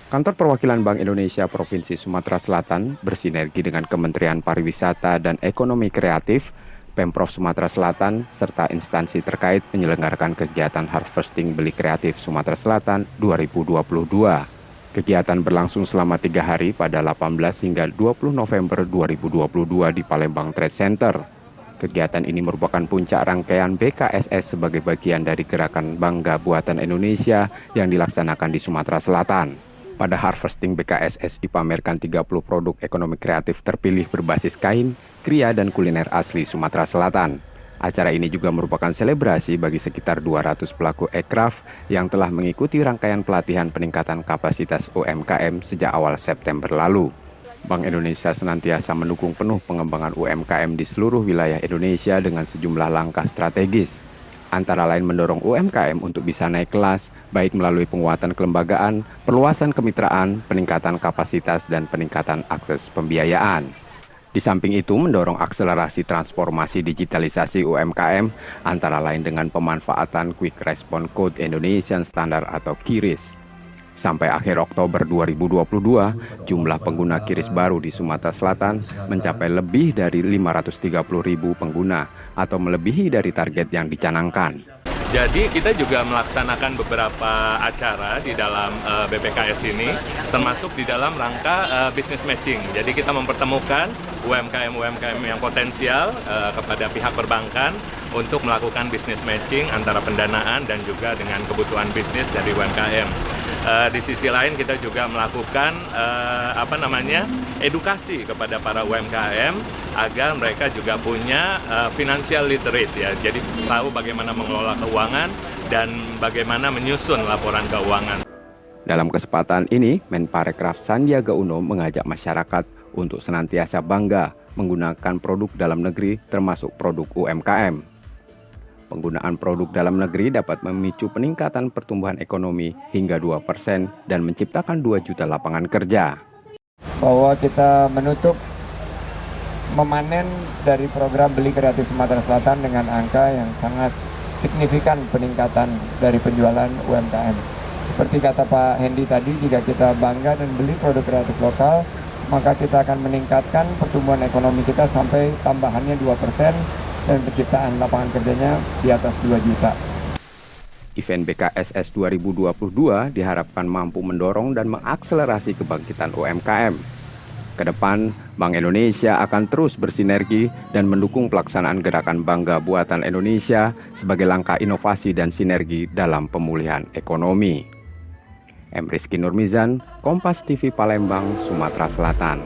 Kantor Perwakilan Bank Indonesia Provinsi Sumatera Selatan bersinergi dengan Kementerian Pariwisata dan Ekonomi Kreatif, Pemprov Sumatera Selatan, serta instansi terkait menyelenggarakan kegiatan Harvesting Beli Kreatif Sumatera Selatan 2022. Kegiatan berlangsung selama 3 hari pada 18 hingga 20 November 2022 di Palembang Trade Center. Kegiatan ini merupakan puncak rangkaian BKSS sebagai bagian dari gerakan Bangga Buatan Indonesia yang dilaksanakan di Sumatera Selatan. Pada Harvesting BKSS dipamerkan 30 produk ekonomi kreatif terpilih berbasis kain, kria, dan kuliner asli Sumatera Selatan. Acara ini juga merupakan selebrasi bagi sekitar 200 pelaku ekraf yang telah mengikuti rangkaian pelatihan peningkatan kapasitas UMKM sejak awal September lalu. Bank Indonesia senantiasa mendukung penuh pengembangan UMKM di seluruh wilayah Indonesia dengan sejumlah langkah strategis. Antara lain mendorong UMKM untuk bisa naik kelas, baik melalui penguatan kelembagaan, perluasan kemitraan, peningkatan kapasitas, dan peningkatan akses pembiayaan. Di samping itu, mendorong akselerasi transformasi digitalisasi UMKM, antara lain dengan pemanfaatan Quick Response Code Indonesian Standard atau QRIS. Sampai akhir Oktober 2022, jumlah pengguna QRIS baru di Sumatera Selatan mencapai lebih dari 530.000 pengguna atau melebihi dari target yang dicanangkan. Jadi kita juga melaksanakan beberapa acara di dalam BPKS ini, termasuk di dalam rangka business matching. Jadi kita mempertemukan UMKM-UMKM yang potensial kepada pihak perbankan untuk melakukan business matching antara pendanaan dan juga dengan kebutuhan bisnis dari UMKM. Di sisi lain kita juga melakukan edukasi kepada para UMKM agar mereka juga punya financial literate ya. Jadi tahu bagaimana mengelola keuangan dan bagaimana menyusun laporan keuangan. Dalam kesempatan ini, Menparekraf Sandiaga Uno mengajak masyarakat untuk senantiasa bangga menggunakan produk dalam negeri termasuk produk UMKM. Penggunaan produk dalam negeri dapat memicu peningkatan pertumbuhan ekonomi hingga 2% dan menciptakan 2 juta lapangan kerja. Bahwa kita memanen dari program Beli Kreatif Sumatera Selatan dengan angka yang sangat signifikan peningkatan dari penjualan UMKM. Seperti kata Pak Hendy tadi, jika kita bangga dan beli produk kreatif lokal, maka kita akan meningkatkan pertumbuhan ekonomi kita sampai tambahannya 2%. Dan penciptaan lapangan kerjanya di atas 2 juta. Event BKSS 2022 diharapkan mampu mendorong dan mengakselerasi kebangkitan UMKM. Kedepan, Bank Indonesia akan terus bersinergi dan mendukung pelaksanaan gerakan Bangga Buatan Indonesia sebagai langkah inovasi dan sinergi dalam pemulihan ekonomi. M. Rizky Nurmizan, Kompas TV Palembang, Sumatera Selatan.